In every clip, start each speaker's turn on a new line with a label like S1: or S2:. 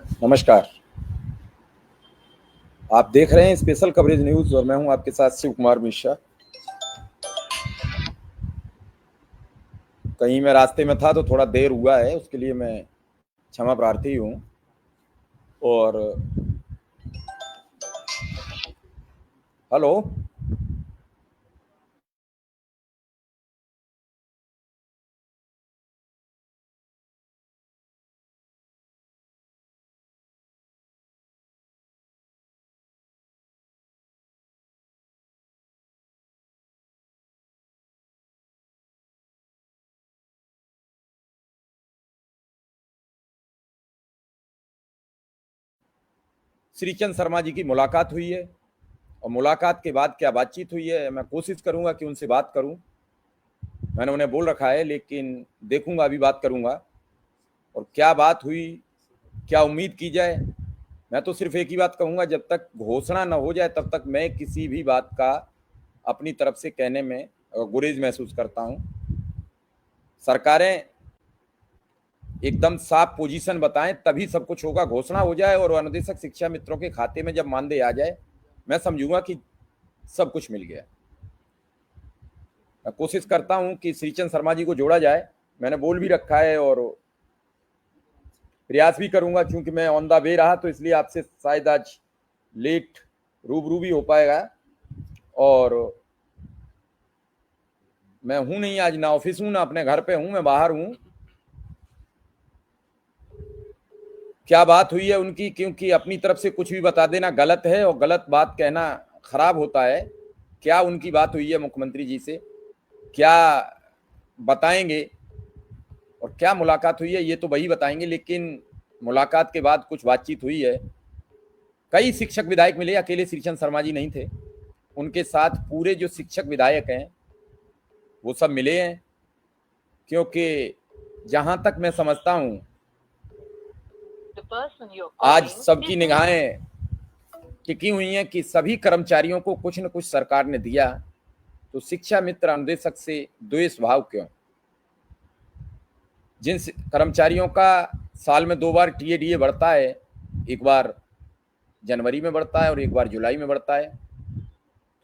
S1: नमस्कार। आप देख रहे हैं स्पेशल कवरेज न्यूज़ और मैं हूं आपके साथ शिव कुमार मिश्रा। कहीं मैं रास्ते में था तो थोड़ा देर हुआ है, उसके लिए मैं क्षमा प्रार्थी हूं। और हेलो। श्रीचंद शर्मा जी की मुलाकात हुई है और मुलाकात के बाद क्या बातचीत हुई है, मैं कोशिश करूंगा कि उनसे बात करूं। मैंने उन्हें बोल रखा है, लेकिन देखूंगा, अभी बात करूंगा। और क्या बात हुई, क्या उम्मीद की जाए। मैं तो सिर्फ एक ही बात कहूंगा, जब तक घोषणा न हो जाए तब तक मैं किसी भी बात का अपनी तरफ से कहने में गुरेज महसूस करता हूं। सरकारें एकदम साफ पोजीशन बताएं तभी सब कुछ होगा। घोषणा हो जाए और अनुदेशक शिक्षा मित्रों के खाते में जब मानदेय आ जाए, मैं समझूंगा कि सब कुछ मिल गया। मैं कोशिश करता हूं कि श्रीचंद शर्मा जी को जोड़ा जाए। मैंने बोल भी रखा है और प्रयास भी करूंगा। क्योंकि मैं ऑन द वे रहा तो इसलिए आपसे शायद आज लेट रूबरू भी हो पाएगा। और मैं हूं नहीं आज, ना ऑफिस हूं ना अपने घर पे हूं, मैं बाहर हूं। क्या बात हुई है उनकी, क्योंकि अपनी तरफ से कुछ भी बता देना गलत है और गलत बात कहना खराब होता है। क्या उनकी बात हुई है मुख्यमंत्री जी से, क्या बताएंगे, और क्या मुलाकात हुई है ये तो वही बताएंगे। लेकिन मुलाकात के बाद कुछ बातचीत हुई है। कई शिक्षक विधायक मिले, अकेले श्रीचंद शर्मा जी नहीं थे। उनके साथ पूरे जो शिक्षक विधायक हैं वो सब मिले हैं। क्योंकि जहां तक मैं समझता हूं, आज सबकी निगाहें टिकी हुई हैं कि सभी कर्मचारियों को कुछ न कुछ सरकार ने दिया। तो शिक्षा मित्र अनुदेशक से द्वेष भाव क्यों? जिन कर्मचारियों का साल में 2 बार टीएडीए बढ़ता है, एक बार जनवरी में बढ़ता है और एक बार जुलाई में बढ़ता है।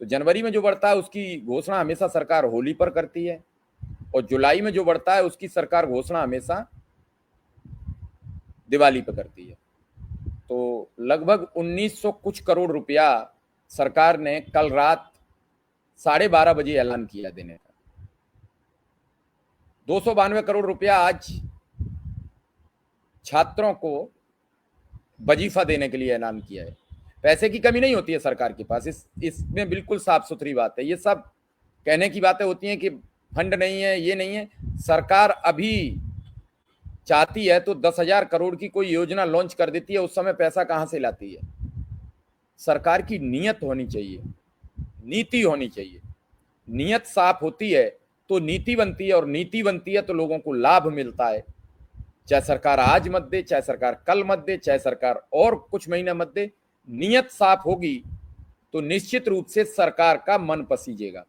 S1: तो जनवरी में जो बढ़ता है उसकी घोषणा हमेशा सरकार होली पर करती है, और जुलाई में जो बढ़ता है उसकी सरकार घोषणा हमेशा दिवाली पर करती है। तो लगभग 1900 कुछ करोड़ रुपया सरकार ने कल रात 12:30 बजे ऐलान किया देने का। 292 करोड़ रुपया आज छात्रों को वजीफा देने के लिए ऐलान किया है। पैसे की कमी नहीं होती है सरकार के पास, इसमें बिल्कुल साफ सुथरी बात है। ये सब कहने की बातें होती हैं कि फंड नहीं है, ये नहीं है। सरकार अभी चाहती है तो 10,000 करोड़ की कोई योजना लॉन्च कर देती है, उस समय पैसा कहां से लाती है? सरकार की नीयत होनी चाहिए, नीति होनी चाहिए। नीयत साफ होती है तो नीति बनती है, और नीति बनती है तो लोगों को लाभ मिलता है। चाहे सरकार आज मत दे, चाहे सरकार कल मत दे, चाहे सरकार और कुछ महीने मत दे, नीयत साफ होगी तो निश्चित रूप से सरकार का मन पसीजेगा।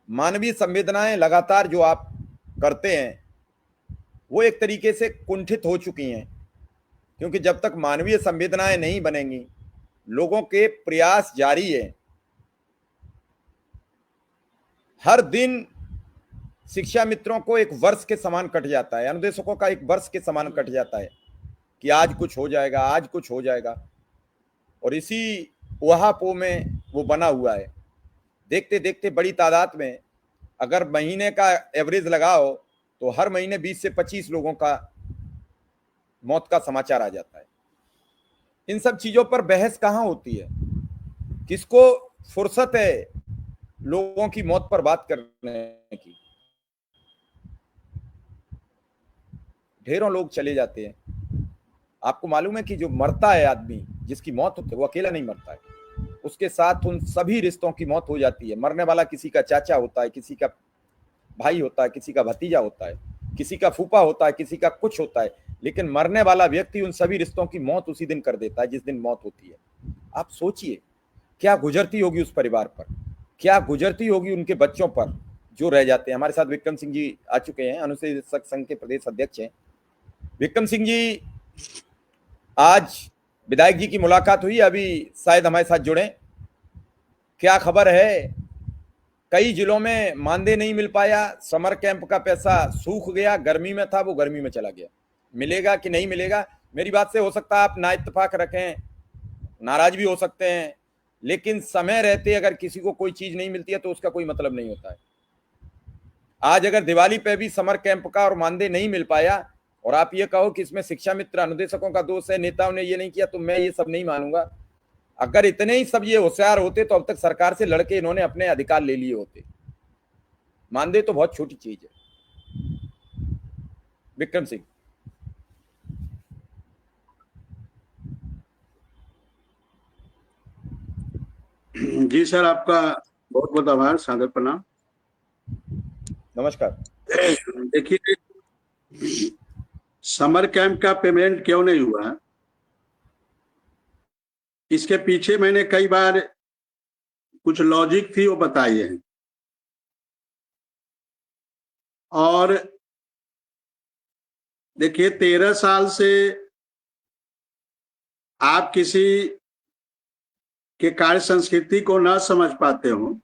S1: मानवीय संवेदनाएं लगातार जो आप करते हैं वो एक तरीके से कुंठित हो चुकी हैं। क्योंकि जब तक मानवीय संवेदनाएं नहीं बनेंगी, लोगों के प्रयास जारी है। हर दिन शिक्षा मित्रों को एक वर्ष के समान कट जाता है, अनुदेशकों का एक वर्ष के समान कट जाता है कि आज कुछ हो जाएगा, आज कुछ हो जाएगा। और इसी वहापो में वो बना हुआ है। देखते देखते बड़ी तादाद में, अगर महीने का एवरेज लगाओ तो हर महीने 20 से 25 लोगों का मौत का समाचार आ जाता है। इन सब चीजों पर बहस कहां होती है? किसको फुर्सत है लोगों की मौत पर बात करने की? ढेरों लोग चले जाते हैं। आपको मालूम है कि जो मरता है आदमी, जिसकी मौत होती है, वो अकेला नहीं मरता है, उसके साथ उन सभी रिश्तों की मौत हो जाती है। मरने वाला किसी का चाचा होता है, किसी का भाई होता है, किसी का भतीजा होता है, किसी का फूफा होता है, किसी का कुछ होता है। लेकिन मरने वाला व्यक्ति उन सभी रिश्तों की मौत उसी दिन कर देता है जिस दिन मौत होती है। आप सोचिए क्या गुजरती होगी उस परिवार पर, क्या गुजरती होगी उनके बच्चों पर जो रह जाते हैं। हमारे साथ विक्रम सिंह जी आ चुके हैं, अनुसूचित संघ के प्रदेश अध्यक्ष हैं। विक्रम सिंह जी, आज विधायक जी की मुलाकात हुई, अभी शायद हमारे साथ जुड़े। क्या खबर है? कई जिलों में मानदेय नहीं मिल पाया, समर कैंप का पैसा सूख गया, गर्मी में था वो गर्मी में चला गया। मिलेगा कि नहीं मिलेगा, मेरी बात से हो सकता है आप ना इत्तेफाक रखें, नाराज भी हो सकते हैं, लेकिन समय रहते अगर किसी को कोई चीज नहीं मिलती है तो उसका कोई मतलब नहीं होता है। आज अगर दिवाली पे भी समर कैंप का और मानदेय नहीं मिल पाया और आप ये कहो कि इसमें शिक्षा मित्र अनुदेशकों का दोष है, नेताओं ने ये नहीं किया, तो मैं ये सब नहीं मानूंगा। अगर इतने ही सब ये होशियार होते तो अब तक सरकार से लड़के इन्होंने अपने अधिकार ले लिए होते। मानदेय तो बहुत छोटी चीज है। विक्रम सिंह।
S2: जी सर, आपका बहुत बहुत आभार, सादर प्रणाम।
S1: नमस्कार।
S2: देखिए, समर कैंप का पेमेंट क्यों नहीं हुआ, इसके पीछे मैंने कई बार कुछ लॉजिक थी वो बताई है। और देखिए, 13 साल से आप किसी के कार्य संस्कृति को ना समझ पाते हो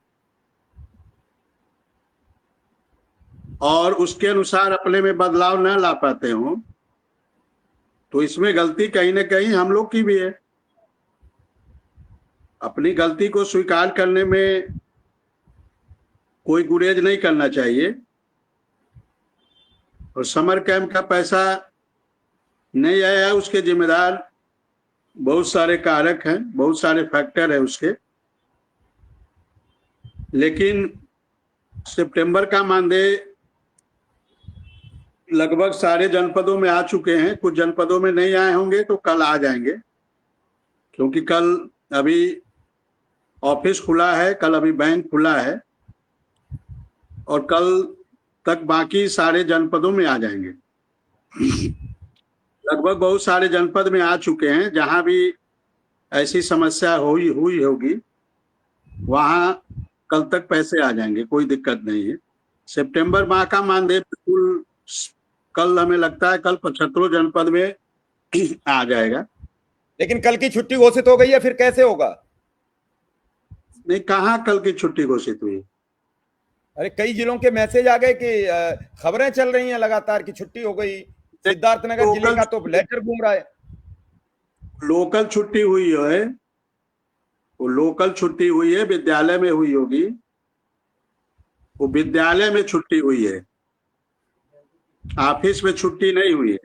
S2: और उसके अनुसार अपने में बदलाव न ला पाते हो, तो इसमें गलती कहीं ना कहीं हम लोग की भी है। अपनी गलती को स्वीकार करने में कोई गुरेज नहीं करना चाहिए। और समर कैंप का पैसा नहीं आया, उसके जिम्मेदार बहुत सारे कारक हैं, बहुत सारे फैक्टर हैं उसके। लेकिन सितंबर का मानदेय लगभग सारे जनपदों में आ चुके हैं। कुछ जनपदों में नहीं आए होंगे तो कल आ जाएंगे, क्योंकि कल अभी ऑफिस खुला है, कल अभी बैंक खुला है और कल तक बाकी सारे जनपदों में आ जाएंगे। लगभग बहुत सारे जनपद में आ चुके हैं। जहां भी ऐसी समस्या हुई होगी वहां कल तक पैसे आ जाएंगे, कोई दिक्कत नहीं है। सितंबर माह का मानदेय बिल्कुल कल, हमें लगता है कल 75 जनपद में आ जाएगा।
S1: लेकिन कल की छुट्टी घोषित हो गई है, फिर कैसे होगा?
S2: नहीं, कहाँ कल की छुट्टी घोषित हुई?
S1: अरे कई जिलों के मैसेज आ गए कि खबरें चल रही हैं लगातार कि छुट्टी हो गई। सिद्धार्थनगर जिले का तो लेटर घूम रहा है।
S2: लोकल छुट्टी हुई है, वो लोकल छुट्टी हुई है, विद्यालय में हुई होगी, वो विद्यालय में छुट्टी हुई है, ऑफिस में छुट्टी नहीं हुई है।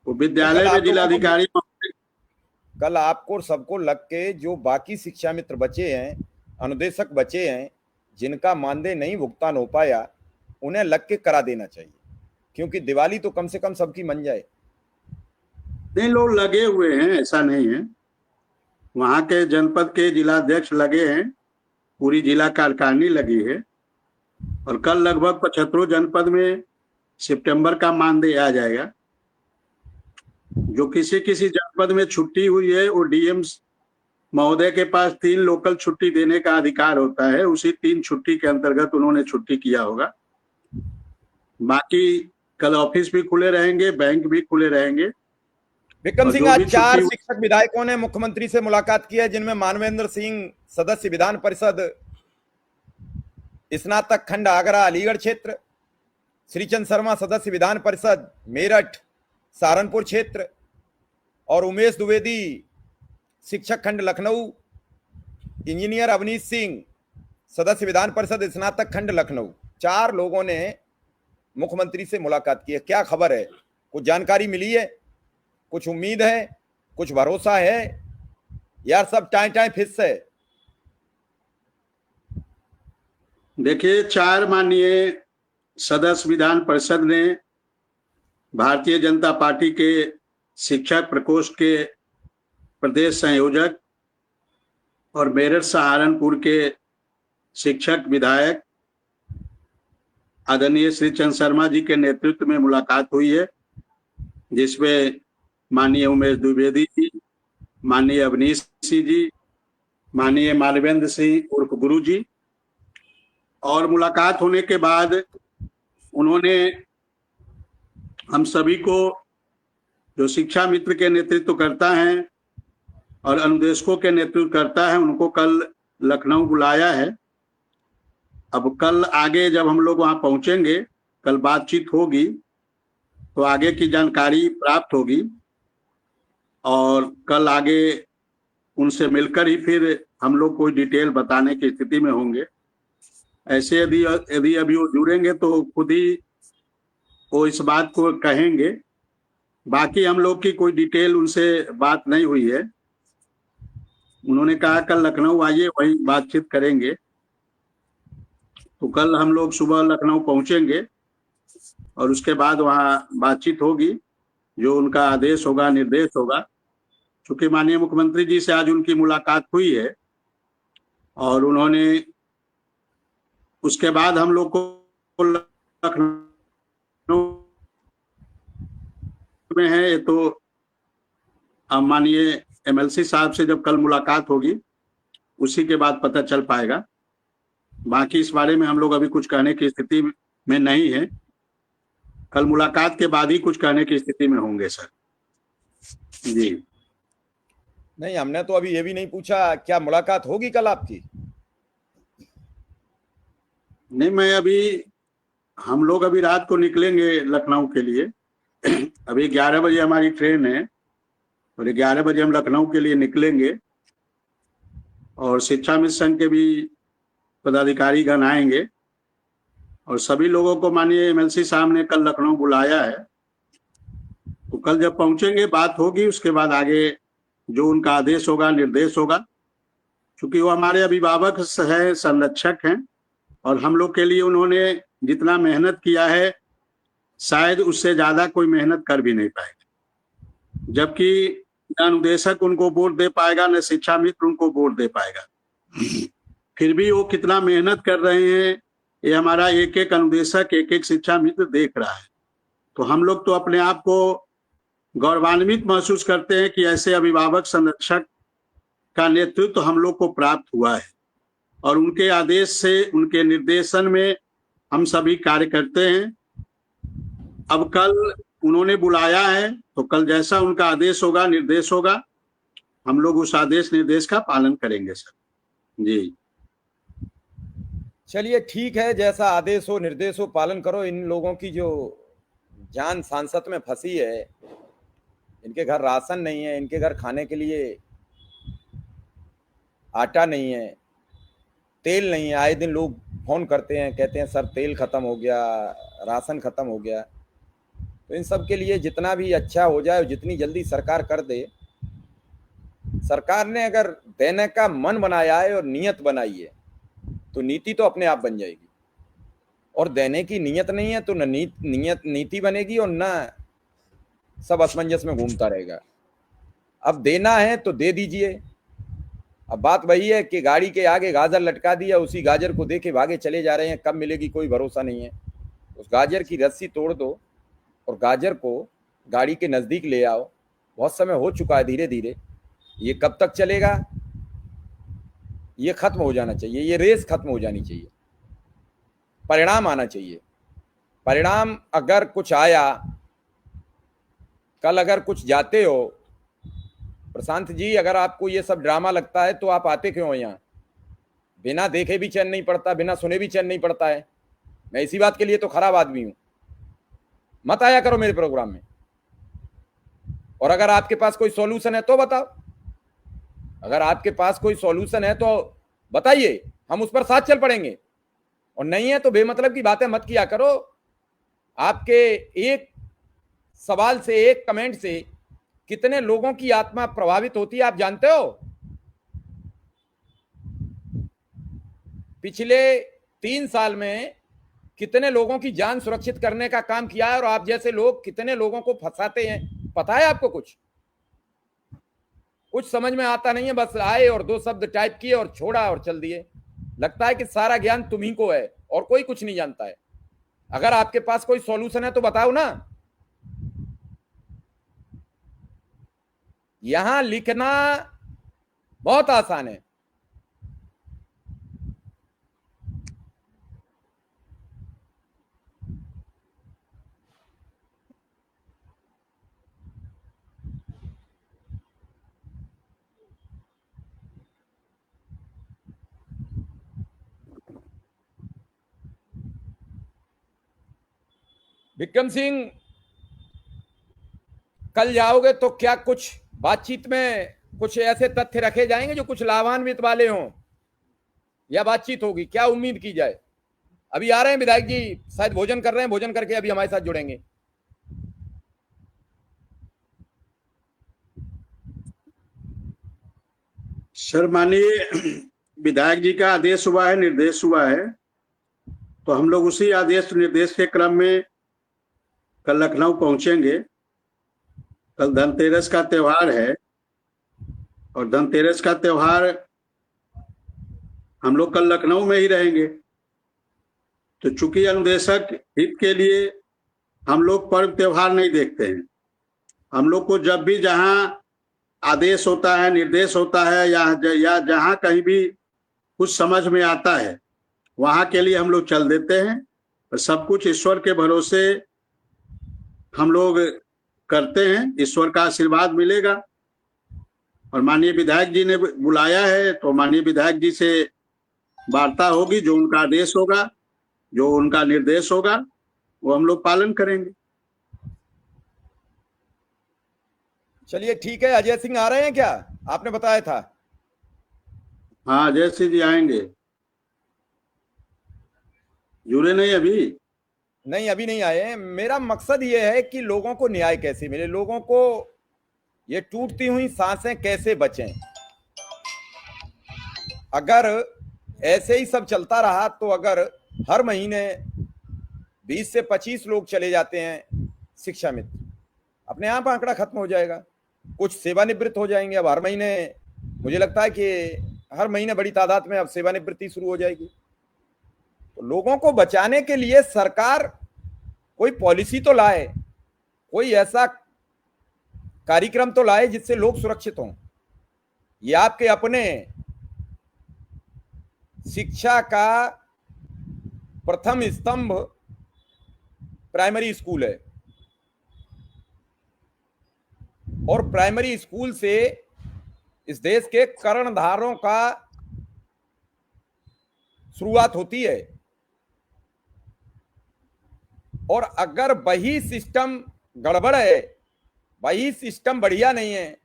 S2: वो विद्यालय में जिलाधिकारी
S1: कल आपको सबको लग के जो बाकी शिक्षा मित्र बचे हैं, अनुदेशक बचे हैं, जिनका मानदेय नहीं भुगतान हो पाया, उन्हें लग के करा देना चाहिए, क्योंकि दिवाली तो कम से कम सबकी मन जाए।
S2: नहीं, लोग लगे हुए हैं, ऐसा नहीं है। वहां के जनपद के जिलाध्यक्ष लगे हैं, पूरी जिला कार्यकारिणी लगी है और कल लगभग 75 जनपद में सितंबर का मानदेय आ जाएगा। जो किसी किसी जनपद में छुट्टी हुई है, वो डीएम महोदय के पास 3 लोकल छुट्टी देने का अधिकार होता है, उसी 3 छुट्टी के अंतर्गत उन्होंने छुट्टी किया होगा। बाकी कल ऑफिस भी खुले रहेंगे, बैंक भी खुले रहेंगे।
S1: विक्रम सिंह, आज 4 शिक्षक विधायकों ने मुख्यमंत्री से मुलाकात की है, जिनमें मानवेंद्र सिंह सदस्य विधान परिषद स्नातक खंड आगरा अलीगढ़ क्षेत्र, श्रीचंद शर्मा सदस्य विधान परिषद मेरठ सहारनपुर क्षेत्र और उमेश द्विवेदी शिक्षक खंड लखनऊ, इंजीनियर अवनीश सिंह सदस्य विधान परिषद स्नातक खंड लखनऊ। 4 लोगों ने मुख्यमंत्री से मुलाकात की है। क्या खबर है? कुछ जानकारी मिली है? कुछ उम्मीद है? कुछ भरोसा है? यार सब टाइम टाइम फिक्स है।
S2: देखिए, 4 माननीय सदस्य विधान परिषद ने भारतीय जनता पार्टी के शिक्षक प्रकोष्ठ के प्रदेश संयोजक और मेरठ सहारनपुर के शिक्षक विधायक आदरणीय श्रीचंद शर्मा जी के नेतृत्व में मुलाकात हुई है, जिसमें माननीय उमेश द्विवेदी जी, माननीय अवनीश सिंह जी, माननीय मानवेंद्र सिंह उर्फ गुरु जी। और मुलाकात होने के बाद उन्होंने हम सभी को जो शिक्षा मित्र के नेतृत्व करता है और अनुदेशकों के नेतृत्व करता है, उनको कल लखनऊ बुलाया है। अब कल आगे जब हम लोग वहां पहुंचेंगे, कल बातचीत होगी तो आगे की जानकारी प्राप्त होगी और कल आगे उनसे मिलकर ही फिर हम लोग कोई डिटेल बताने की स्थिति में होंगे। ऐसे यदि यदि अभी वो जुड़ेंगे तो खुद ही वो इस बात को कहेंगे। बाकी हम लोग की कोई डिटेल उनसे बात नहीं हुई है। उन्होंने कहा कल लखनऊ आइए, वहीं बातचीत करेंगे। तो कल हम लोग सुबह लखनऊ पहुंचेंगे और उसके बाद वहाँ बातचीत होगी, जो उनका आदेश होगा, निर्देश होगा। चूंकि माननीय मुख्यमंत्री जी से आज उनकी मुलाकात हुई है और उन्होंने उसके बाद हम लोग को लखनऊ में है, ये तो माननीय एमएलसी साहब से जब कल मुलाकात होगी उसी के बाद पता चल पाएगा। बाकी इस बारे में हम लोग अभी कुछ कहने की स्थिति में नहीं है। कल मुलाकात के बाद ही कुछ कहने की स्थिति में होंगे सर जी।
S1: नहीं, हमने तो अभी ये भी नहीं पूछा क्या मुलाकात होगी कल आपकी?
S2: नहीं, मैं अभी हम लोग अभी रात को निकलेंगे लखनऊ के लिए। अभी 11 बजे हमारी ट्रेन है और 11 बजे हम लखनऊ के लिए निकलेंगे और शिक्षा मित्र संघ के भी पदाधिकारी गण आएंगे और सभी लोगों को माननीय एमएलसी साहब ने कल लखनऊ बुलाया है। तो कल जब पहुंचेंगे बात होगी, उसके बाद आगे जो उनका आदेश होगा, निर्देश होगा। क्योंकि वो हमारे अभिभावक है, संरक्षक हैं और हम लोग के लिए उन्होंने जितना मेहनत किया है शायद उससे ज्यादा कोई मेहनत कर भी नहीं पाएगा। जबकि न अनुदेशक उनको वोट दे पाएगा, न शिक्षा मित्र उनको वोट दे पाएगा। फिर भी वो कितना मेहनत कर रहे हैं ये हमारा एक एक अनुदेशक, एक एक शिक्षा मित्र देख रहा है। तो हम लोग तो अपने आप को गौरवान्वित महसूस करते हैं कि ऐसे अभिभावक संरक्षक का नेतृत्व हम लोग को प्राप्त हुआ है और उनके आदेश से, उनके निर्देशन में हम सभी कार्य करते हैं। अब कल उन्होंने बुलाया है तो कल जैसा उनका आदेश होगा, निर्देश होगा, हम लोग उस आदेश निर्देश का पालन करेंगे सर जी।
S1: चलिए ठीक है, जैसा आदेश हो, निर्देश हो, पालन करो। इन लोगों की जो जान सांसत में फंसी है, इनके घर राशन नहीं है, इनके घर खाने के लिए आटा नहीं है, तेल नहीं है। आए दिन लोग फोन करते हैं, कहते हैं सर तेल खत्म हो गया, राशन खत्म हो गया। तो इन सब के लिए जितना भी अच्छा हो जाए, जितनी जल्दी सरकार कर दे। सरकार ने अगर देने का मन बनाया है और नीयत बनाई है तो नीति तो अपने आप बन जाएगी। और देने की नीयत नहीं है तो न नीति बनेगी और न सब असमंजस में घूमता रहेगा। अब देना है तो दे दीजिए। अब बात वही है कि गाड़ी के आगे गाजर लटका दिया, उसी गाजर को देके भागे चले जा रहे हैं, कब मिलेगी कोई भरोसा नहीं है। उस गाजर की रस्सी तोड़ दो और गाजर को गाड़ी के नजदीक ले आओ। बहुत समय हो चुका है, धीरे धीरे ये कब तक चलेगा? ये खत्म हो जाना चाहिए, ये रेस खत्म हो जानी चाहिए, परिणाम आना चाहिए। परिणाम अगर कुछ आया, कल अगर कुछ जाते हो, प्रशांत जी अगर आपको ये सब ड्रामा लगता है तो आप आते क्यों हो यहाँ? बिना देखे भी चैन नहीं पड़ता, बिना सुने भी चैन नहीं पड़ता है। मैं इसी बात के लिए तो खराब आदमी हूं। मत आया करो मेरे प्रोग्राम में। और अगर आपके पास कोई सॉल्यूशन है तो बताओ। अगर आपके पास कोई सॉल्यूशन है तो बताइए, हम उस पर साथ चल पड़ेंगे। और नहीं है तो बेमतलब की बातें मत किया करो। आपके एक सवाल से, एक कमेंट से कितने लोगों की आत्मा प्रभावित होती है आप जानते हो? पिछले 3 साल में कितने लोगों की जान सुरक्षित करने का काम किया है और आप जैसे लोग कितने लोगों को फंसाते हैं, पता है आपको? कुछ समझ में आता नहीं है। बस आए और 2 शब्द टाइप किए और छोड़ा और चल दिए। लगता है कि सारा ज्ञान तुम्ही को है और कोई कुछ नहीं जानता है। अगर आपके पास कोई सॉल्यूशन है तो बताओ ना। यहां लिखना बहुत आसान है। विक्रम सिंह, कल जाओगे तो क्या कुछ बातचीत में कुछ ऐसे तथ्य रखे जाएंगे जो कुछ लाभान्वित वाले हों, या बातचीत होगी? क्या उम्मीद की जाए? अभी आ रहे हैं विधायक जी, शायद भोजन कर रहे हैं, भोजन करके अभी हमारे साथ जुड़ेंगे।
S2: सर माननीय विधायक जी का आदेश हुआ है, निर्देश हुआ है, तो हम लोग उसी आदेश निर्देश के क्रम में कल लखनऊ पहुंचेंगे। कल धनतेरस का त्योहार है और धनतेरस का त्योहार हम लोग कल लखनऊ में ही रहेंगे। तो चूंकि अनुदेशक हित के लिए हम लोग पर्व त्योहार नहीं देखते हैं। हम लोग को जब भी जहां आदेश होता है, निर्देश होता है, या जहां कहीं भी कुछ समझ में आता है, वहां के लिए हम लोग चल देते हैं। और सब कुछ ईश्वर के भरोसे हम लोग करते हैं, ईश्वर का आशीर्वाद मिलेगा। और माननीय विधायक जी ने बुलाया है तो माननीय विधायक जी से वार्ता होगी, जो उनका आदेश होगा, जो उनका निर्देश होगा, वो हम लोग पालन करेंगे।
S1: चलिए ठीक है। अजय सिंह आ रहे हैं क्या? आपने बताया था।
S2: हाँ, अजय सिंह जी आएंगे। जुड़े नहीं अभी?
S1: नहीं, अभी नहीं आए हैं। मेरा मकसद ये है कि लोगों को न्याय कैसे मिले, लोगों को ये टूटती हुई सांसें कैसे बचें। अगर ऐसे ही सब चलता रहा तो अगर हर महीने 20 से 25 लोग चले जाते हैं शिक्षा मित्र, अपने आप आंकड़ा खत्म हो जाएगा। कुछ सेवानिवृत्त हो जाएंगे। अब हर महीने मुझे लगता है कि हर महीने बड़ी तादाद में अब सेवानिवृत्ति शुरू हो जाएगी। तो लोगों को बचाने के लिए सरकार कोई पॉलिसी तो लाए, कोई ऐसा कार्यक्रम तो लाए जिससे लोग सुरक्षित हों। ये आपके अपने शिक्षा का प्रथम स्तंभ प्राइमरी स्कूल है, और प्राइमरी स्कूल से इस देश के कर्णधारों का शुरुआत होती है। और अगर वही सिस्टम गड़बड़ है, वही सिस्टम बढ़िया नहीं है,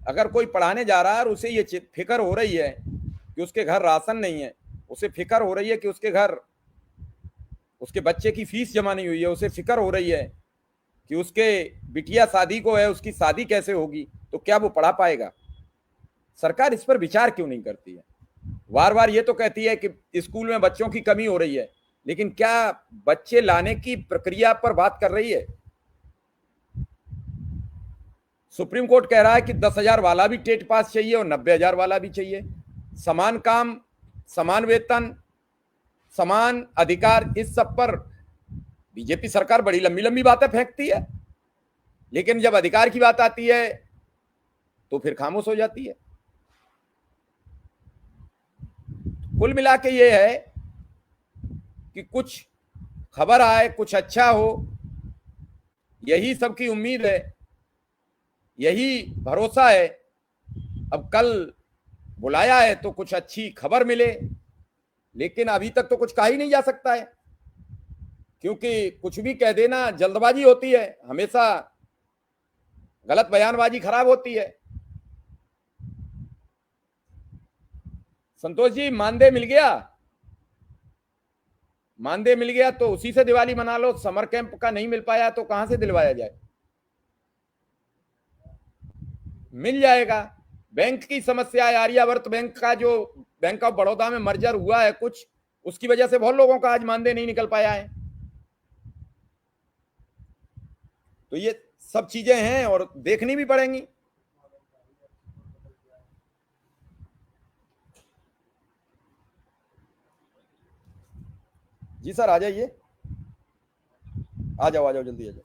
S1: अगर कोई पढ़ाने जा रहा है और उसे ये फिक्र हो रही है कि उसके घर राशन नहीं है, उसे फिक्र हो रही है कि उसके घर उसके बच्चे की फीस जमा नहीं हुई है, उसे फिक्र हो रही है कि उसके बिटिया शादी को है, उसकी शादी कैसे होगी, तो क्या वो पढ़ा पाएगा? सरकार इस पर विचार क्यों नहीं करती है? बार बार ये तो कहती है कि स्कूल में बच्चों की कमी हो रही है, लेकिन क्या बच्चे लाने की प्रक्रिया पर बात कर रही है? सुप्रीम कोर्ट कह रहा है कि 10,000 वाला भी टेट पास चाहिए और 90,000 वाला भी चाहिए। समान काम, समान वेतन, समान अधिकार, इस सब पर बीजेपी सरकार बड़ी लंबी लंबी बातें फेंकती है, लेकिन जब अधिकार की बात आती है तो फिर खामोश हो जाती है। कुल मिला के ये है कि कुछ खबर आए, कुछ अच्छा हो, यही सबकी उम्मीद है, यही भरोसा है। अब कल बुलाया है तो कुछ अच्छी खबर मिले, लेकिन अभी तक तो कुछ कहा ही नहीं जा सकता है, क्योंकि कुछ भी कह देना जल्दबाजी होती है, हमेशा गलत बयानबाजी खराब होती है। संतोष जी, मानदेय मिल गया? मानदेय मिल गया तो उसी से दिवाली मना लो। समर कैंप का नहीं मिल पाया तो कहां से दिलवाया जाए? मिल जाएगा। बैंक की समस्या है, आर्यावर्त बैंक का जो बैंक ऑफ बड़ौदा में मर्जर हुआ है कुछ, उसकी वजह से बहुत लोगों का आज मानदेय नहीं निकल पाया है। तो ये सब चीजें हैं और देखनी भी पड़ेंगी। जी सर, आ जाइए, आ जाओ जल्दी आ जाओ।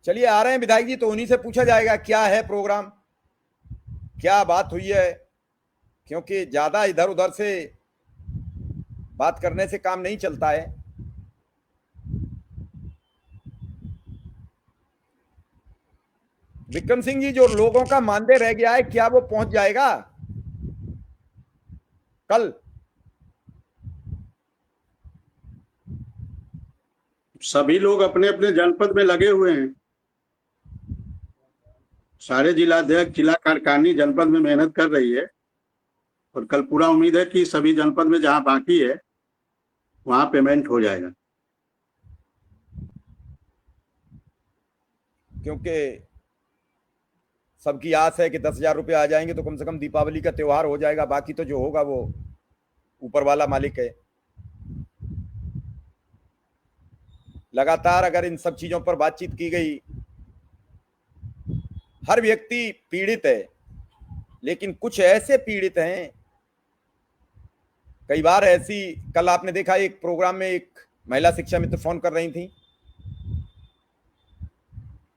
S1: चलिए, आ रहे हैं विधायक जी, तो उन्हीं से पूछा जाएगा क्या है प्रोग्राम, क्या बात हुई है, क्योंकि ज्यादा इधर उधर से बात करने से काम नहीं चलता है। विक्रम सिंह जी, जो लोगों का मानदेय रह गया है, क्या वो पहुंच जाएगा कल?
S2: सभी लोग अपने अपने जनपद में लगे हुए हैं। सारे जिलाध्यक्ष, जिला कार्यकारिणी जनपद में मेहनत कर रही है और कल पूरा उम्मीद है कि सभी जनपद में जहां बाकी है वहां पेमेंट हो जाएगा।
S1: क्योंकि सबकी आस है कि 10,000 रुपये आ जाएंगे तो कम से कम दीपावली का त्योहार हो जाएगा, बाकी तो जो होगा वो ऊपर वाला मालिक है। लगातार अगर इन सब चीजों पर बातचीत की गई, हर व्यक्ति पीड़ित है, लेकिन कुछ ऐसे पीड़ित हैं, कई बार ऐसी, कल आपने देखा एक प्रोग्राम में एक महिला शिक्षा मित्र फोन कर रही थी,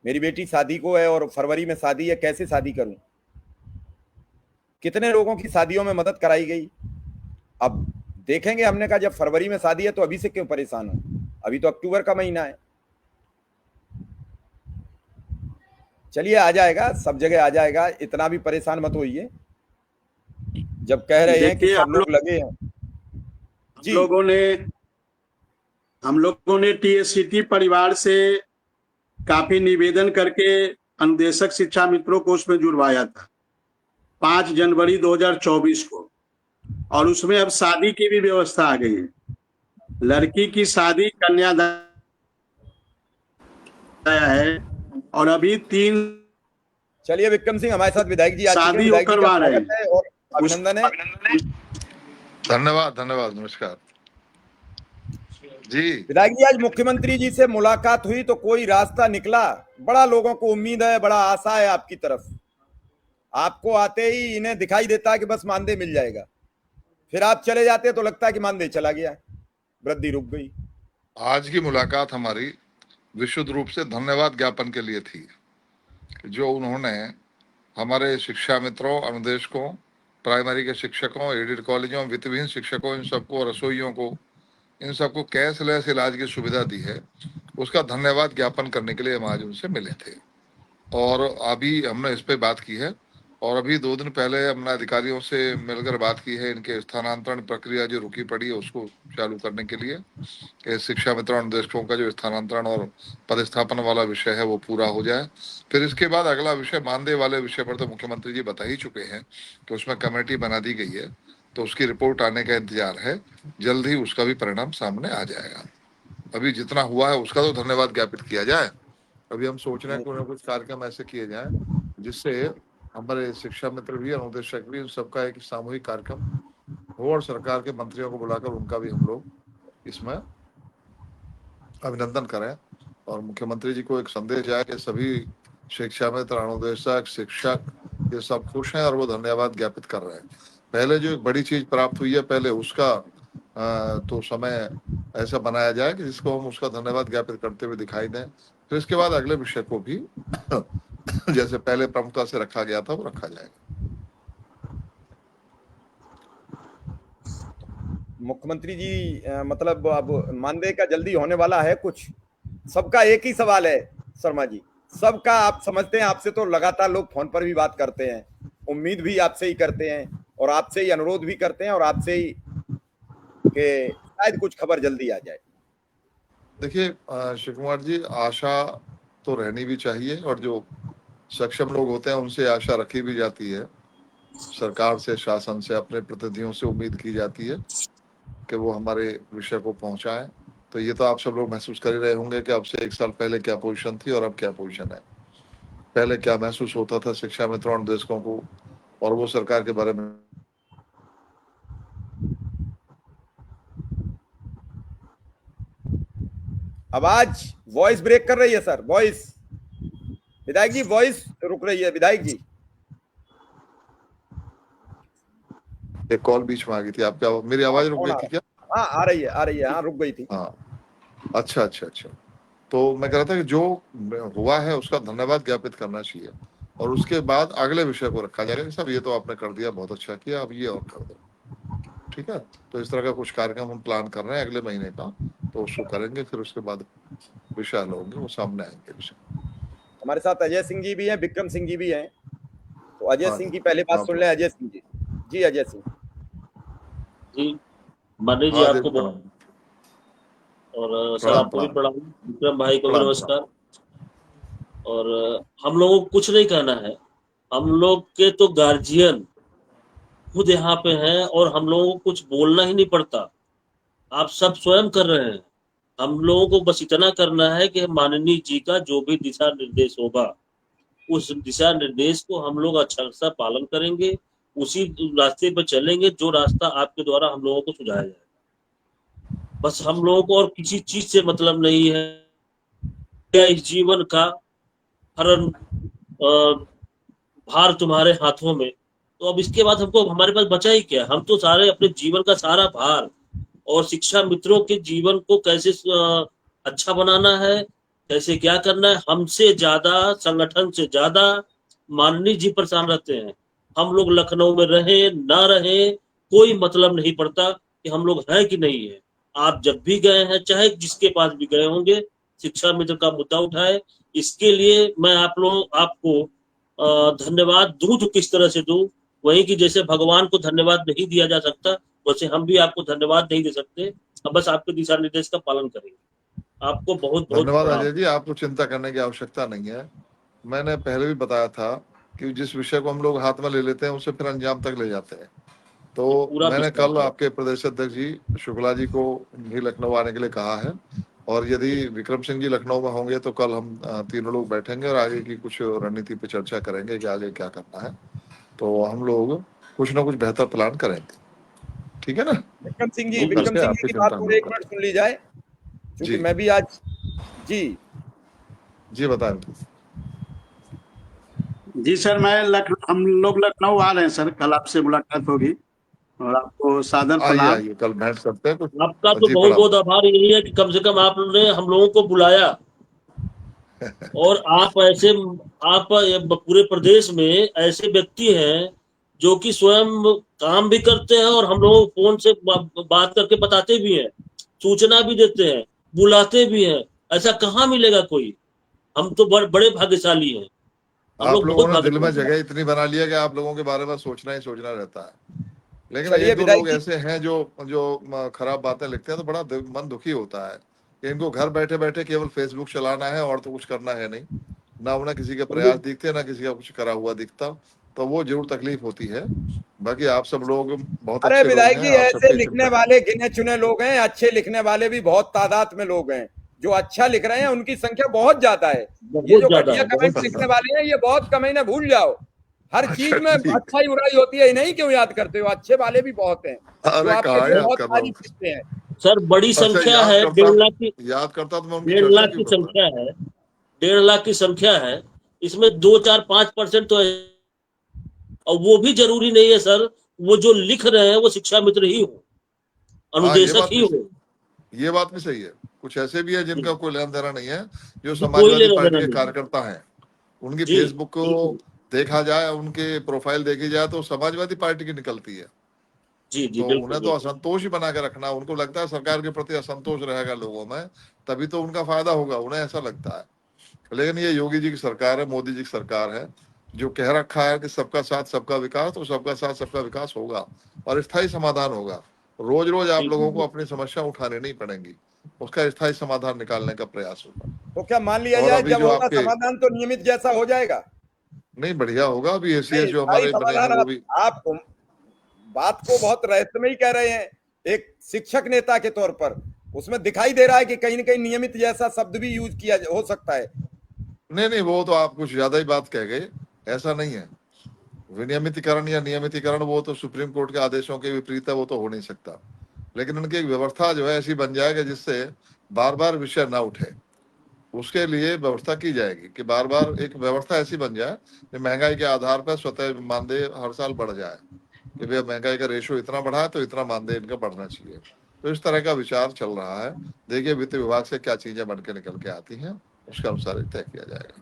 S1: मेरी बेटी शादी को है और फरवरी में शादी है, कैसे शादी करूं। कितने लोगों की शादियों में मदद कराई गई। अब देखेंगे, हमने कहा जब फरवरी में शादी है तो अभी से क्यों परेशान हो, अभी तो अक्टूबर का महीना है। चलिए आ जाएगा, सब जगह आ जाएगा, इतना भी परेशान मत होइए। जब कह रहे हैं कि सब लोग लगे हैं। जी,
S2: हम लोगों ने टीएससीटी परिवार से काफी निवेदन करके अनुदेशक शिक्षा मित्रों को उसमें जुड़वाया था 5 जनवरी 2024 को, और उसमें अब शादी की भी व्यवस्था आ गई है। लड़की की शादी कन्यादान है और अभी 3
S1: चलिए विक्रम सिंह हमारे साथ विधायक जी आ चुके हैं,
S2: शादी
S1: विधायक जी का
S2: करवा रहे
S1: स्वागत है और अभिनंदन है।
S3: धन्यवाद धन्यवाद, नमस्कार जी।
S1: विधायक जी, आज मुख्यमंत्री जी से मुलाकात हुई तो कोई रास्ता निकला? बड़ा लोगों को उम्मीद है, बड़ा आशा है आपकी तरफ। आपको आते ही इन्हें दिखाई देता है कि बस मानदेय मिल जाएगा, फिर आप चले जाते तो लगता है कि मानदेय चला गया, वृद्धि रुक गई।
S3: आज की मुलाकात हमारी विशुद्ध रूप से धन्यवाद ज्ञापन के लिए थी, जो उन्होंने हमारे शिक्षा मित्रों, अनुदेशकों, प्राइमरी के शिक्षकों, एडेड कॉलेजों, वित्तविहीन शिक्षकों, इन सबको, रसोइयों को, इन सबको कैशलेस इलाज की सुविधा दी है, उसका धन्यवाद ज्ञापन करने के लिए हम आज उनसे मिले थे। और अभी हमने इस पे बात की है, और अभी 2 दिन पहले हमने अधिकारियों से मिलकर बात की है, इनके स्थानांतरण प्रक्रिया जो रुकी पड़ी है उसको चालू करने के लिए, कि शिक्षा मित्रों, अनुदेशकों का जो स्थानांतरण और पदस्थापन वाला विषय है वो पूरा हो जाए। फिर इसके बाद अगला विषय मानदेय वाले विषय पर तो मुख्यमंत्री जी बता ही चुके हैं कि उसमें कमेटी बना दी गई है, तो उसकी रिपोर्ट आने का इंतजार है, जल्द ही उसका भी परिणाम सामने आ जाएगा। अभी जितना हुआ है उसका तो धन्यवाद ज्ञापित किया जाए। अभी हम सोच रहे हैं कि कुछ कार्यक्रम ऐसे किए जाए जिससे हमारे शिक्षा मित्र भी, अनुदेशक भी, उन सबका एक सामूहिक कार्यक्रम हो और सरकार के मंत्रियों को बुलाकर उनका भी हम लोग इसमें अभिनंदन करें और मुख्यमंत्री जी को एक संदेश जाए कि सभी शिक्षा मित्र, अनुदेशक, शिक्षक ये सब खुश हैं और वो धन्यवाद ज्ञापित कर रहे हैं। पहले जो एक बड़ी चीज प्राप्त हुई है, पहले उसका तो समय ऐसा बनाया जाए कि जिसको हम उसका धन्यवाद ज्ञापित करते हुए दिखाई दें। फिर इसके बाद अगले विषय को भी जैसे पहले प्रमुखता से रखा गया था वो रखा जाएगा।
S1: मुख्यमंत्री जी मतलब अब मानदेय का जल्दी होने वाला है कुछ? सबका एक ही सवाल है शर्मा जी, सबका, आप समझते हैं, आपसे तो लगातार लोग फोन पर भी बात करते हैं, उम्मीद भी आपसे ही करते हैं और आपसे ही अनुरोध भी करते हैं और आपसे ही कि शायद कुछ खबर जल्दी आ जाए।
S3: देखिए शिव कुमार जी, आशा तो रहनी भी चाहिए और जो सक्षम लोग होते हैं उनसे आशा रखी भी जाती है, सरकार से, शासन से, अपने प्रतिनिधियों से उम्मीद की जाती है कि वो हमारे विषय को पहुंचाएं। तो ये तो आप सब लोग महसूस कर ही रहे होंगे कि अब से 1 साल पहले क्या पोजीशन थी और अब क्या पोजीशन है। पहले क्या महसूस होता था शिक्षा मित्रों, अनुदेशकों को, और वो सरकार के बारे में।
S1: आवाज, वॉइस ब्रेक कर रही है सर, वॉइस, विधायक जी वॉइस रुक रही है, विधायक जी।
S3: एक कॉल बीच में आ गई थी, आपका मेरी आवाज रुक गई थी क्या?
S1: हाँ आ रही है, हाँ रुक गई थी।
S3: हाँ, अच्छा। तो मैं कह रहा था कि जो हुआ है उसका धन्यवाद ज्ञापित करना चाहिए और उसके बाद अगले विषय को रखा जाएगा। सब ये तो आपने कर दिया, बहुत अच्छा किया, अब ये और कर दो, ठीक है। तो इस तरह का कुछ कार्यक्रम हम प्लान कर रहे हैं अगले महीने का, तो उसको करेंगे, फिर उसके बाद विषय होंगे वो सामने आएंगे विषय।
S1: हमारे साथ अजय सिंह जी भी हैं, विक्रम सिंह जी भी हैं, तो अजय सिंह की पहले बात सुन लें। अजय सिंह जी। जी अजय सिंह
S4: जी, मानी जी आपको और सर
S3: प्रणाम
S4: आपको भी
S3: प्रणाम
S4: प्रणाम, विक्रम भाई को भी
S3: प्रणाम
S4: नमस्कार। और हम लोगों को कुछ नहीं कहना है, हम लोग के तो गार्जियन खुद यहाँ पे हैं और हम लोगों को कुछ बोलना ही नहीं पड़ता, आप सब स्वयं कर रहे हैं। हम लोगों को बस इतना करना है कि माननीय जी का जो भी दिशा निर्देश होगा उस दिशा निर्देश को हम लोग अच्छा सा पालन करेंगे, उसी रास्ते पर चलेंगे जो रास्ता आपके द्वारा हम लोगों को सुझाया जाए। बस हम लोगों को और किसी चीज से मतलब नहीं है। क्या इस जीवन का हर भार तुम्हारे हाथों में, तो अब इसके बाद हमको हमारे पास बचा ही क्या? हम तो सारे अपने जीवन का सारा भार और शिक्षा मित्रों के जीवन को कैसे अच्छा बनाना है, कैसे क्या करना है, हमसे ज्यादा, संगठन से ज्यादा माननीय जी परेशान रहते हैं। हम लोग लखनऊ में रहे ना रहे कोई मतलब नहीं पड़ता कि हम लोग हैं कि नहीं है। आप जब भी गए हैं, चाहे जिसके पास भी गए होंगे, शिक्षा मित्र का मुद्दा उठाए, इसके लिए मैं आप लोग आपको धन्यवाद दूं तो किस तरह से दूं, वही कि जैसे भगवान को धन्यवाद नहीं दिया जा सकता वैसे हम भी आपको धन्यवाद नहीं दे सकते। अब बस आपके दिशा निर्देश का पालन करेंगे। आपको बहुत बहुत
S3: धन्यवाद
S4: प्रणाम।
S3: अजय जी, आपको चिंता करने की आवश्यकता नहीं है। मैंने पहले भी बताया था कि जिस विषय को हम लोग हाथ में ले लेते हैं उसे फिर अंजाम तक ले जाते हैं। तो
S4: पूरा
S3: मैंने
S4: विश्वास
S3: कल
S4: है।
S3: आपके प्रदेश अध्यक्ष जी शुक्ला जी को भी लखनऊ आने के लिए कहा है, और यदि विक्रम सिंह जी लखनऊ में होंगे तो कल हम तीनों लोग बैठेंगे और आगे की कुछ रणनीति पे चर्चा करेंगे कि आगे क्या करना है। तो हम लोग कुछ ना कुछ बेहतर प्लान करेंगे, ठीक है ना।
S1: विक्रम
S3: करके
S1: सिंह जी
S3: आपकी
S1: की बात
S3: चिंता हम
S1: और
S3: लोग
S1: एक मिनट
S3: करेंगे।
S1: सुन ली जाए, क्योंकि
S3: जी
S1: मैं भी आज जी
S3: जी बताएं।
S2: जी सर, हम लोग लखनऊ आ रहे हैं सर, कल आपसे मुलाकात होगी और आपको सादर
S3: आइए
S2: प्रणाम।
S3: आइए, कल भेंट करते हैं कुछ।
S4: आपका तो
S3: जी
S4: बहुत
S3: प्रणाम।
S4: बहुत आभार, यही है कि कम से कम आपने हम लोगों को बुलाया। और आप ऐसे, आप पूरे प्रदेश में ऐसे व्यक्ति हैं जो कि स्वयं काम भी करते हैं और हम लोगों को फोन से बात करके बताते भी हैं, सूचना भी देते हैं, बुलाते भी हैं। ऐसा कहाँ मिलेगा कोई? हम तो बड़े भाग्यशाली हैं, हम
S3: आप
S4: लोग
S3: लोगों
S4: बहुत
S3: ने दिल में
S4: भाग्यशाली हैं।
S3: जगह इतनी बना ली है कि आप लोगों के बारे में सोचना ही सोचना रहता है। लेकिन
S1: चलिए
S3: एक दो
S1: विधायक
S3: लोग
S1: जी,
S3: ऐसे हैं जो जो खराब बातें लिखते हैं तो बड़ा मन दुखी होता है कि इनको घर बैठे बैठे केवल फेसबुक चलाना है और तो कुछ करना है नहीं, ना उन्हें किसी के प्रयास दिखते ना किसी का कुछ करा हुआ दिखता। तो वो जरूर तकलीफ होती है। बाकी आप सब लोग बहुत
S1: अरे
S3: अच्छे लोग
S1: विधायक
S3: हैं,
S1: जी,
S3: आप
S1: ऐसे
S3: सबकी
S1: लिखने
S3: चिंता करें।
S1: वाले गिने चुने लोग हैं, अच्छे लिखने वाले भी बहुत तादाद में लोग हैं। जो अच्छा लिख रहे हैं उनकी संख्या बहुत ज्यादा है। ये
S4: बहुत
S1: जो
S4: ज्यादा
S1: घटिया
S4: है, बहुत
S1: कमेंट लिखने वाले हैं ये बहुत कम है, इन्हें भूल जाओ। हर
S3: अच्छा
S1: चीज में
S3: ठीक।
S1: अच्छाई बुराई होती है, नहीं क्यों याद करते हो? अच्छे वाले भी बहुत हैं जो
S3: अरे
S1: आपके
S3: कहाँ
S1: लिए
S4: ज्यादा।
S3: याद
S1: बहुत
S3: कर रहा हूँ।
S1: तारीफ लिखते हैं।
S4: सर बड़ी
S3: अच्छा
S4: संख्या है, 1.5 लाख की,
S3: याद करता तो मैं उनकी
S4: डेढ़
S3: चर्चा
S4: लाख
S3: क्यों
S4: की
S3: करता।
S4: संख्या है, 1.5 लाख की संख्या है। इसमें 2 4 5% तो है, और वो भी जरूरी नहीं है सर, वो जो लिख रहे हैं वो शिक्षा मित्र ही हो,
S3: हाँ ये
S4: अनुदेशक
S3: बात
S4: ही
S3: भी
S4: हो।
S3: सही, ये बात भी सही है। कुछ ऐसे भी है जिनका कोई लेना देना नहीं है, जो
S4: जो कोई
S3: समाजवादी
S4: लेना
S3: पार्टी
S4: देना
S3: के
S4: नहीं है।
S3: कार्यकर्ता हैं। उनकी
S4: जी
S3: फेसबुक को देखा जाए, उनके प्रोफाइल देखी जाए तो समाजवादी पार्टी की निकलती है।
S4: जी जी,
S3: तो
S4: बिल्कुल
S3: उन्हें तो
S4: बिल्कुल।
S3: असंतोष ही बना के रखना, उनको लगता है सरकार के प्रति असंतोष रहेगा लोगों में, तभी तो उनका फायदा होगा, उन्हें ऐसा लगता है। लेकिन ये योगी जी की सरकार है, मोदी जी की सरकार है, जो कह रखा है कि सबका साथ सबका विकास, तो सबका साथ सबका विकास होगा और स्थायी समाधान होगा। रोज रोज आप
S4: जी जी
S3: लोगों को
S4: जी।
S3: अपनी समस्या उठाने नहीं पड़ेंगी, उसका स्थायी समाधान निकालने का प्रयास होगा।
S1: तो क्या मान लिया
S3: और
S1: जाए
S3: अभी
S1: जब
S3: जो
S1: होगा
S3: आपके,
S1: समाधान तो नियमित जैसा हो जाएगा?
S3: नहीं बढ़िया होगा, अभी एसीएस
S1: नहीं,
S3: जो
S1: स्थायी
S3: हमारे बने हैं
S1: समाधान
S3: वो भी।
S1: आप बात को बहुत रहस्यमयी कह रहे हैं एक शिक्षक नेता के तौर पर। उसमें दिखाई दे रहा है कि कहीं ना कहीं नियमित जैसा शब्द भी यूज किया हो सकता है।
S3: नहीं नहीं, वो तो आप कुछ ज्यादा ही बात कह गए, ऐसा नहीं है। विनियमितीकरण या नियमितीकरण वो तो सुप्रीम कोर्ट के आदेशों के विपरीत है, वो तो हो नहीं सकता। लेकिन उनकी एक व्यवस्था जो है ऐसी बन जाएगी जिससे बार बार विषय ना उठे, उसके लिए व्यवस्था की जाएगी कि बार बार एक व्यवस्था ऐसी बन जाए कि महंगाई के आधार पर स्वतः मानदेय हर साल बढ़ जाए, कि भैया महंगाई का रेशो इतना बढ़ा है तो इतना मानदेय इनका बढ़ना चाहिए। तो इस तरह का विचार चल रहा है। देखिए वित्त विभाग से क्या चीजें बन के निकल के आती हैं, उसके अनुसार ही तय किया जाएगा।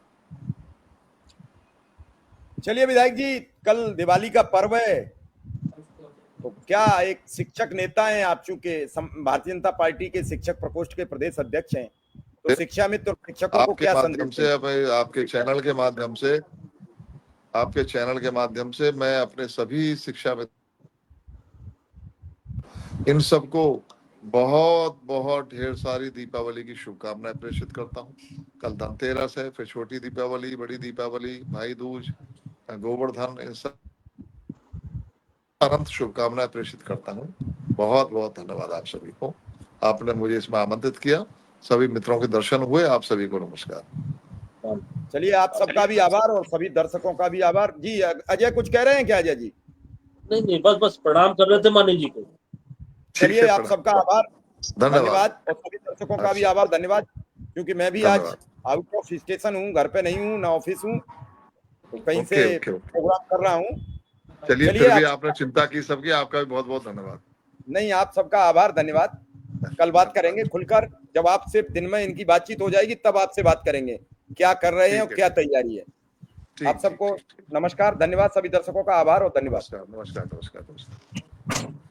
S1: चलिए विधायक जी, कल दिवाली का पर्व है, तो क्या एक शिक्षक नेता हैं आप, चूंकि भारतीय जनता पार्टी के शिक्षक प्रकोष्ठ के प्रदेश अध्यक्ष हैं, तो शिक्षा मित्र और शिक्षकों को
S3: आपके
S1: क्या
S3: माध्यम
S1: संदेश
S3: से,
S1: देंगे?
S3: अब आपके चैनल के माध्यम से मैं अपने सभी शिक्षा में इन सबको बहुत बहुत ढेर सारी दीपावली की शुभकामनाएं प्रेषित करता हूँ। कल धनतेरस है, फिर छोटी दीपावली, बड़ी दीपावली, भाई दूज, गोवर्धन, इन सब अनंत शुभकामनाएं प्रेषित करता हूँ। बहुत बहुत धन्यवाद आप सभी को, आपने मुझे इसमें आमंत्रित किया। सभी मित्रों के दर्शन हुए। आप सभी को नमस्कार।
S1: चलिए, आप सबका भी आभार और सभी दर्शकों का भी आभार। जी अजय कुछ कह रहे हैं क्या अजय जी?
S4: नहीं, बस प्रणाम कर रहे थे मानी जी को।
S1: चलिए, आप सबका आभार, धन्यवाद, और सभी दर्शकों का भी आभार, धन्यवाद। क्योंकि मैं भी आज आउट ऑफ स्टेशन हूँ, घर पे नहीं हूँ, ना ऑफिस हूँ, तो कहीं से प्रोग्राम कर रहा हूँ।
S3: चलिए, फिर भी आपने चिंता की सबकी, आपका भी बहुत बहुत धन्यवाद।
S1: नहीं, आप सबका आभार, धन्यवाद। कल बात करेंगे खुलकर, जब आपसे दिन में इनकी बातचीत हो जाएगी तब आपसे बात करेंगे क्या कर रहे हैं और क्या तैयारी है। आप सबको नमस्कार, धन्यवाद, सभी दर्शकों का आभार और धन्यवाद।
S3: नमस्कार।